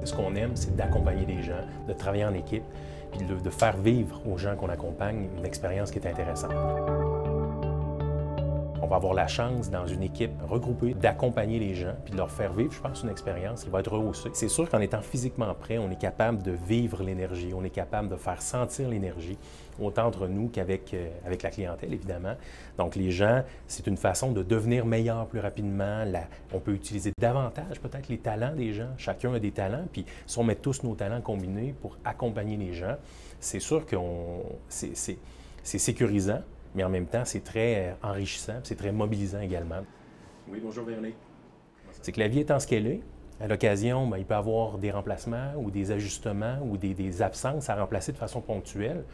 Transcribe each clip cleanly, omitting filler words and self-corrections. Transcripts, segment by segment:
Ce qu'on aime, c'est d'accompagner les gens, de travailler en équipe, puis de faire vivre aux gens qu'on accompagne une expérience qui est intéressante. On va avoir la chance, dans une équipe regroupée, d'accompagner les gens puis de leur faire vivre, je pense, une expérience qui va être rehaussée. C'est sûr qu'en étant physiquement prêt, on est capable de vivre l'énergie, on est capable de faire sentir l'énergie, autant entre nous qu'avec la clientèle, évidemment. Donc, les gens, c'est une façon de devenir meilleur plus rapidement. On peut utiliser davantage, peut-être, les talents des gens. Chacun a des talents, puis si on met tous nos talents combinés pour accompagner les gens, c'est sûr que c'est sécurisant. Mais en même temps, c'est très enrichissant, c'est très mobilisant également. Oui, bonjour Véronique. C'est que la vie étant ce qu'elle est, à l'occasion, il peut y avoir des remplacements ou des ajustements ou des absences à remplacer de façon ponctuelle.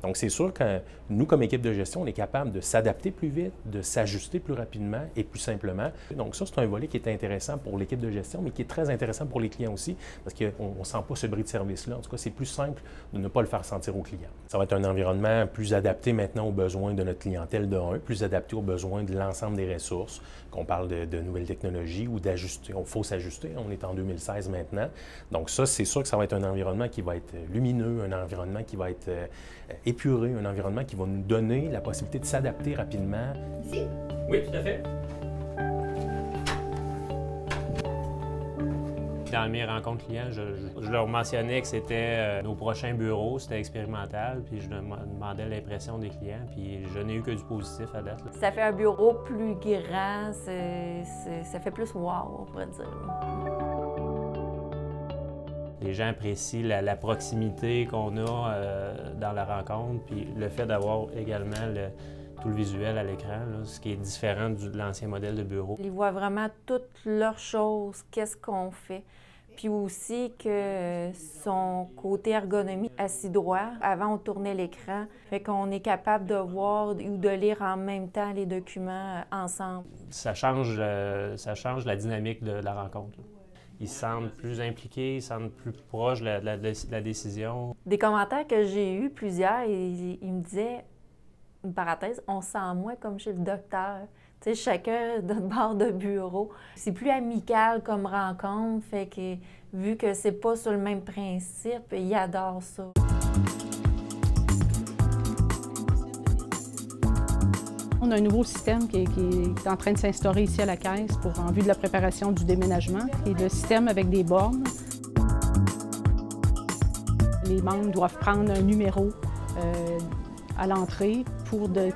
Donc, c'est sûr que nous, comme équipe de gestion, on est capable de s'adapter plus vite, de s'ajuster plus rapidement et plus simplement. Donc, ça, c'est un volet qui est intéressant pour l'équipe de gestion, mais qui est très intéressant pour les clients aussi, parce qu'on ne sent pas ce bris de service-là. En tout cas, c'est plus simple de ne pas le faire sentir aux clients. Ça va être un environnement plus adapté maintenant aux besoins de notre clientèle de 1, plus adapté aux besoins de l'ensemble des ressources, qu'on parle de nouvelles technologies ou d'ajuster. Il faut s'ajuster. On est en 2016 maintenant. Donc, ça, c'est sûr que ça va être un environnement qui va être lumineux, un environnement qui va être épuré, un environnement qui va nous donner la possibilité de s'adapter rapidement. Ici? Oui, tout à fait. Dans mes rencontres clients, je leur mentionnais que c'était nos prochains bureaux, c'était expérimental, puis je demandais l'impression des clients, puis je n'ai eu que du positif à date. Là. Ça fait un bureau plus grand, ça fait plus wow, on pourrait dire. Les gens apprécient la proximité qu'on a dans la rencontre, puis le fait d'avoir également tout le visuel à l'écran, ce qui est différent de l'ancien modèle de bureau. Ils voient vraiment toutes leurs choses, qu'est-ce qu'on fait. Puis aussi que son côté ergonomie, assis droit, avant on tournait l'écran, fait qu'on est capable de voir ou de lire en même temps les documents ensemble. Ça change la dynamique de la rencontre. Ils se sentent plus impliqués, ils se sentent plus proches de la décision. Des commentaires que j'ai eus, plusieurs, ils me disaient, une parenthèse, on se sent moins comme chez le docteur. Tu sais, chacun de notre bord de bureau. C'est plus amical comme rencontre, fait que vu que c'est pas sur le même principe, ils adorent ça. On a un nouveau système qui est en train de s'instaurer ici à la Caisse en vue de la préparation du déménagement. Et le système avec des bornes. Les membres doivent prendre un numéro à l'entrée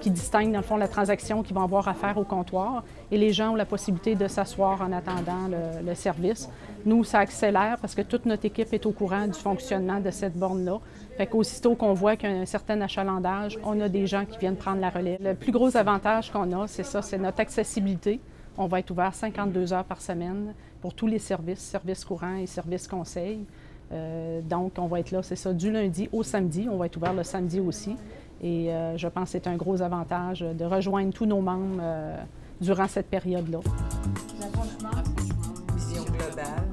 qui distingue, dans le fond, la transaction qu'ils vont avoir à faire au comptoir. Et les gens ont la possibilité de s'asseoir en attendant le service. Nous, ça accélère parce que toute notre équipe est au courant du fonctionnement de cette borne-là. Fait qu'aussitôt qu'on voit qu'il y a un certain achalandage, on a des gens qui viennent prendre la relève. Le plus gros avantage qu'on a, c'est ça, c'est notre accessibilité. On va être ouvert 52 heures par semaine pour tous les services courants et services conseils. Donc, on va être là, c'est ça, du lundi au samedi. On va être ouvert le samedi aussi. Et je pense que c'est un gros avantage de rejoindre tous nos membres durant cette période-là. Vision globale.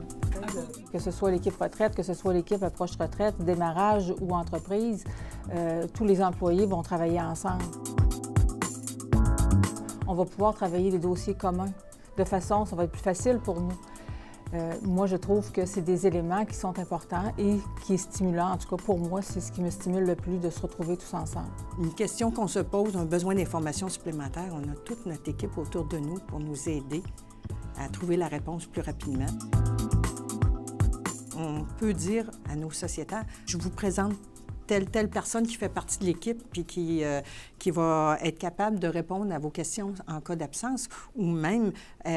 Que ce soit l'équipe retraite, que ce soit l'équipe approche retraite, démarrage ou entreprise, tous les employés vont travailler ensemble. On va pouvoir travailler des dossiers communs. De façon, ça va être plus facile pour nous. Moi, je trouve que c'est des éléments qui sont importants et qui est stimulant. En tout cas, pour moi, c'est ce qui me stimule le plus de se retrouver tous ensemble. Une question qu'on se pose, un besoin d'information supplémentaire, on a toute notre équipe autour de nous pour nous aider à trouver la réponse plus rapidement. On peut dire à nos sociétaires, je vous présente telle personne qui fait partie de l'équipe puis qui va être capable de répondre à vos questions en cas d'absence ou même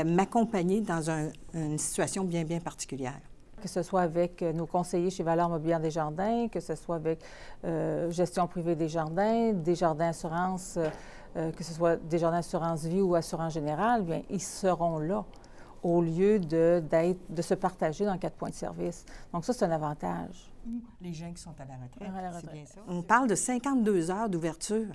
m'accompagner dans une situation bien particulière. Que ce soit avec nos conseillers chez Valeurs Mobilières Desjardins, que ce soit avec Gestion privée Desjardins Assurance, que ce soit Desjardins Assurance Vie ou Assurance Générale, bien, ils seront là au lieu de se partager dans 4 points de service. Donc ça, c'est un avantage. Les gens qui sont à la retraite, c'est bien ça. On On parle de 52 heures d'ouverture.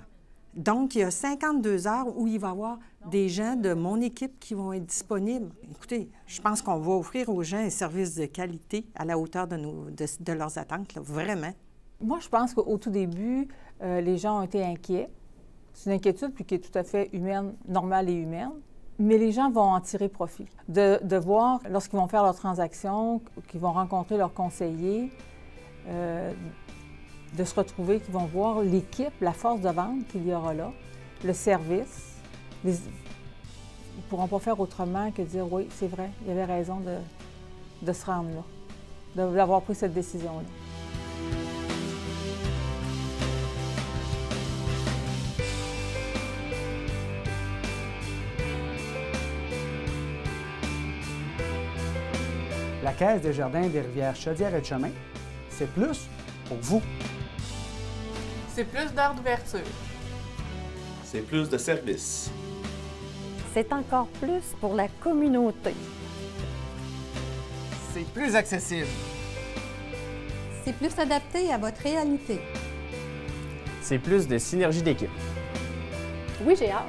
Donc, il y a 52 heures où il va y avoir des gens de mon équipe qui vont être disponibles. Écoutez, je pense qu'on va offrir aux gens un service de qualité à la hauteur de leurs attentes, là, vraiment. Moi, je pense qu'au tout début, les gens ont été inquiets. C'est une inquiétude puis qui est tout à fait humaine, normale et humaine. Mais les gens vont en tirer profit. De voir, lorsqu'ils vont faire leurs transactions, qu'ils vont rencontrer leurs conseillers, de se retrouver, qu'ils vont voir l'équipe, la force de vente qu'il y aura là, le service. Ils ne pourront pas faire autrement que dire « oui, c'est vrai, il y avait raison de se rendre là, d'avoir pris cette décision-là ». La Caisse des Jardins des Rivières Chaudière-et-Chemin, c'est plus pour vous. C'est plus d'heures d'ouverture. C'est plus de services. C'est encore plus pour la communauté. C'est plus accessible. C'est plus adapté à votre réalité. C'est plus de synergie d'équipe. Oui, j'ai hâte.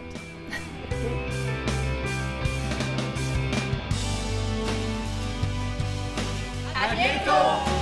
À bientôt!